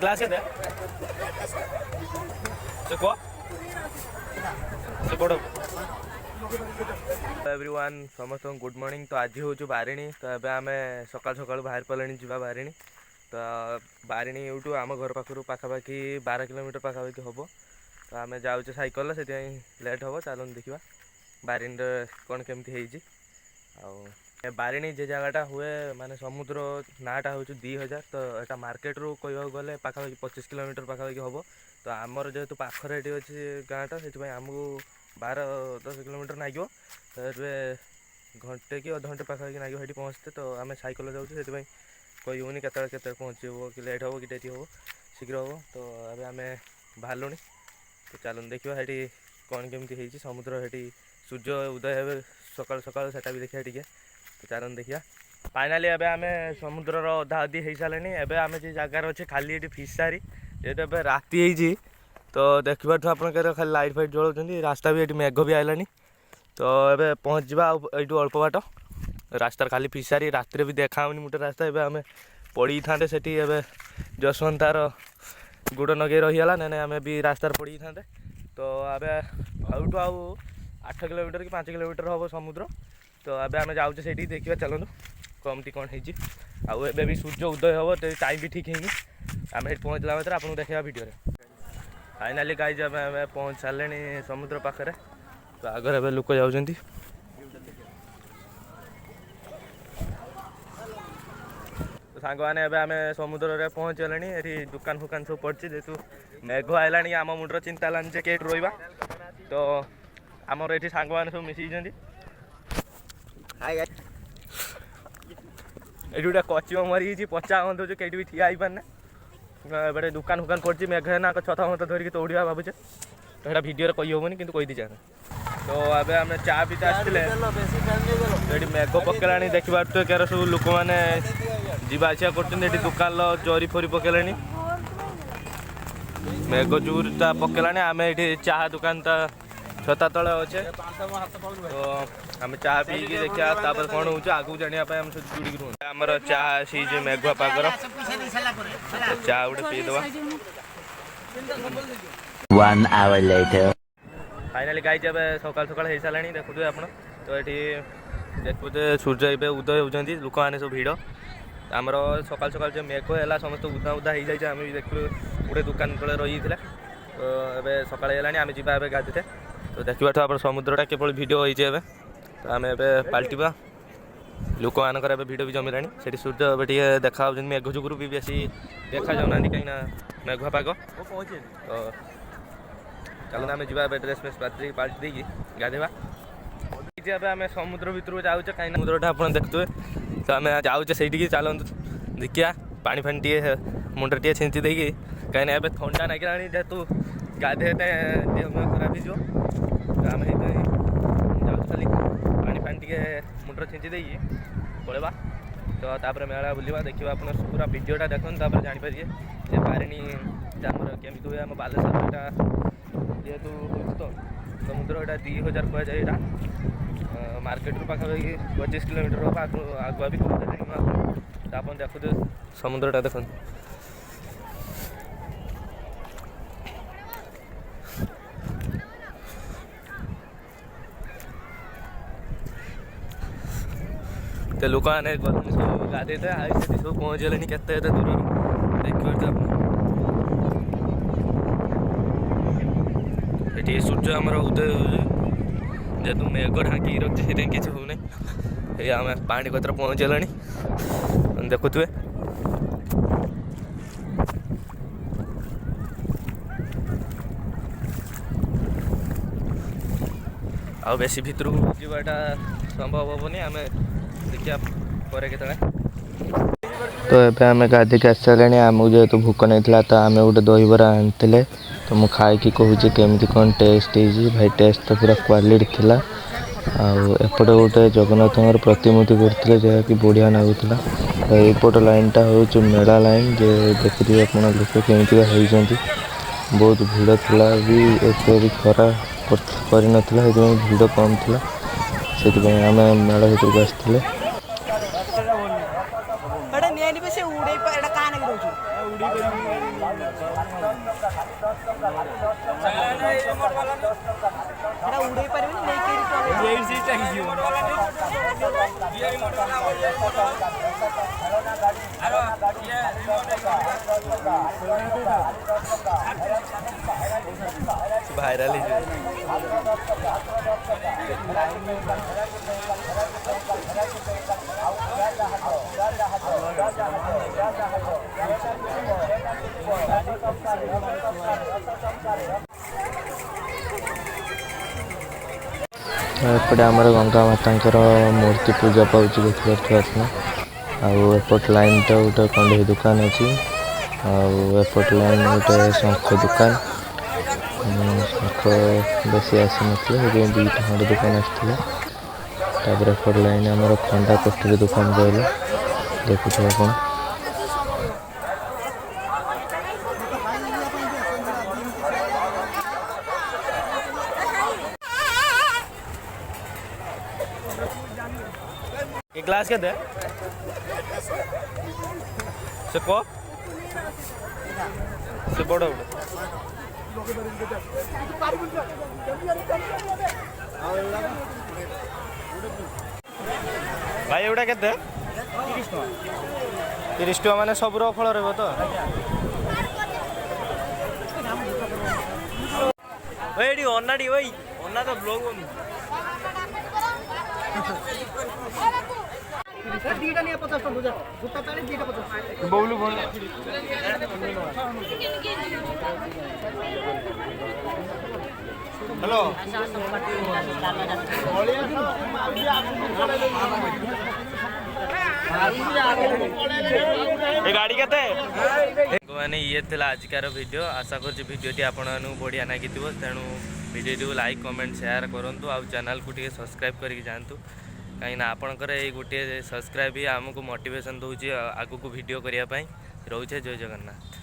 Class है से को से कोड एवरीवन समस्त गुड मॉर्निंग। तो आज हूँ बारिणी। तो ये आम सकाल सकाल बाहर पड़े जा बारिणी। तो बारिणी यूटू आम घर पाखर पाखापाखि 12 किलोमीटर पाखापाखि हम। तो आम जाऊे सैकल से लेट हम चलो देखा बारिणी कौन केमती बारिणी जे जगहटा हुए माने समुद्र नाटा हूँ 2000। तो यहाँ मार्केट रू कह गले पाखापाखि 25 किलोमीटर पाखापाखि हम। तो आमर जेहेतु पाखरे ये अच्छी गाँटा से आमको 12-10 किलोमीटर लगे। तो घंटे कि अध घंटे पाखापाखि लगे ये पहुँचते। तो आम सैकल जाऊँ से कहूनी के पहुँचब कि लेट हम कि डेरी हम शीघ्र हम। तो अभी आम बाहर। तो चलो देखा ये कौन केमती समुद्र ये सूर्य उदय हे सकाल सकाल से भी देखा टे। तो चलन देखिए फाइनाली एबे आम समुद्र अधा अधी हो सारे। एबे आम जो जगार अच्छे खाली ये फिसारी जेहतु ए राति होती। तो देखा आप खाली लाइट फाइट जलाऊँ रास्ता भी ये मेघ भी आइलानी। तो ये पहुँच जा यू अल्प बाट रास्तार खाली फिसारी राति भी देखा मोटे रास्ता। एबे आम पड़ी था से जसवंत तार गुड़ नगे रहीगला ना आम भी रास्तार पड़ी था। तो ए आउटू आउ 8 किलोमीटर कि 5 किलोमीटर हम समुद्र। तो अब आम जाऊे से देखा चलूँ कमती कौन हो भी सूर्य उदय हम। तो टाइम भी ठीक है आम ये पहुँचला मात्र आपको देखा वीडियो। फाइनाली गाइज आम पहुँच सारे समुद्र पाखे। तो आगे ए लोक जाऊँच सांग मैंने आम समुद्र में पहुँचले। ये दुकान फुकान सब पड़ी जेहतु मेघ आइलानी आम मुंडर चिंता है कहीं रहा। तो आमर ये सांग मैंने सब मिसी ये गोटे कचिम मरी पचा बंध कहीं भी ठिया हो पारना। बड़े दुकान फुकान पड़ी मेघ ना छता मत धरिक तो उड़ा भावुचे। तो यहाँ भिडियो कही हेनी कि कहीदी जाए। तो अब आम चा पीते आसते मेघ पकेला देखा क्या सब लोक मैंने जावासिया कर दुकान जरी फरी पकेला मेघ जोरटा पकेला। आम ये चाह दुकान छता तले अच्छे। तो आम चाह पी देखा कौन हो आगू जानापी आम सब जुड़ी रुँ आमर चाह आसी मेघुआ पागर चाह गोटे पीदे। फाइनाली गाई जब सकाल सकाल हो सारे देखुए आप। तो ये देखुए सूर्य ए उदय होती लोक मैंने सब भिड़ आमर सकाल सकाल जो मेघ है समस्त उदा उदा हो जाए। आम भी देखु गोटे दुकान तले रही है। तो ये सकाल है आम जा गाधे। तो देखा आप समुद्रटा केवल भिड होती। तो आम ए पलटा लोक मानकर भिड भी जमिला से सूर्य ए देखा मेघ जुगुरु भी बेसी देखा जाऊना कहीं मेघुआ पाग। तो चलो आम जा ड्रेस फ्रेस पाल्टी देकी गाधेवा। आम समुद्र भितर जाऊे कहीं समुद्रटा आप देखुए। तो आम जाऊे से चलते देखिया पानी फानी टे मुंडे टे छिंची देकी कहीं ए थंडा लगे जेहेतु गाधे देह खराब हो। तो आम जाऊँ खाली पानी फानी टे मुंडे छिंची देकी पलैबा। तो तापर मेला बुलवा देखिए आप पूरा वीडियोटा देखते जानीपारे जे बारिणी आमर केमी हुए आम बालेश्वरटा जेहेतु तो समुद्र यहाँ 2000 कह जाए। यहाँ मार्केट रू पाखापाखि 25 किलोमीटर हम आगुआ भी कहते। तो आप देखते समुद्रटा देख। तो लोक मैंने सब गाधे सब पहुँचले के दूर देखिए। ये सूर्य आमर उदय जेहतु मेघ ढांकी रखी से किसी होना। ये आम पानी कतर पहुँचले देखुए। आ बेसी भितर जावाटा संभव हेनी आम देखिए पर के। तो ये आम गाधिक आस सारे आमको जेहतु भोक नहीं था। तो आम गोटे दहीबरा आनी। तो मुझे खाई कहूँ केमी कौन टेस्ट भाई टेस्ट तो पूरा क्वालिटी थिला। एपटे गोटे जगन्नाथ प्रतिमूर्ति करते जहाँकि बढ़िया लगुला। तो यपट लाइनटा हूँ मेला लाइन जे देखिए आप लोक केमिका होती बहुत भिड़ था भी एत खरा कर भिड़ कम थी से आम मेला भर आसते। भाइराल एपटे आमर गंगा माता मूर्ति पूजा पाँच देखिए आउट लाइन तो गोटे कंडे दुकान अच्छी आउट लाइन गोटे शंख दुकान शंख बेसी आसी ना दुईटा खंड दुकान आसपर एपट लाइन आमर खंडा कोष्ठी दुकान रहा देखुए आप ये ग्लास के से कप से बड़ बड़ भाई एवटा के 30 टका माने सब फल रहा तो भाई अन्नाटी भाई अन्ना तो ब्लॉग बबलू बोल हेलो गाड़ी के मैंने ये थिला आजिकार वीडियो आशा कर भिडियोटी आपण बढ़िया लगी तेणु भिडियो लाइक कमेंट शेयर करूँ आउ चैनल को टे सब्सक्राइब करके जातु कहीं आपणकर ये गोटे सब्सक्राइब ही आमको मोटिवेशन दूसरी आगू को वीडियो करने रोचे जय जगन्नाथ।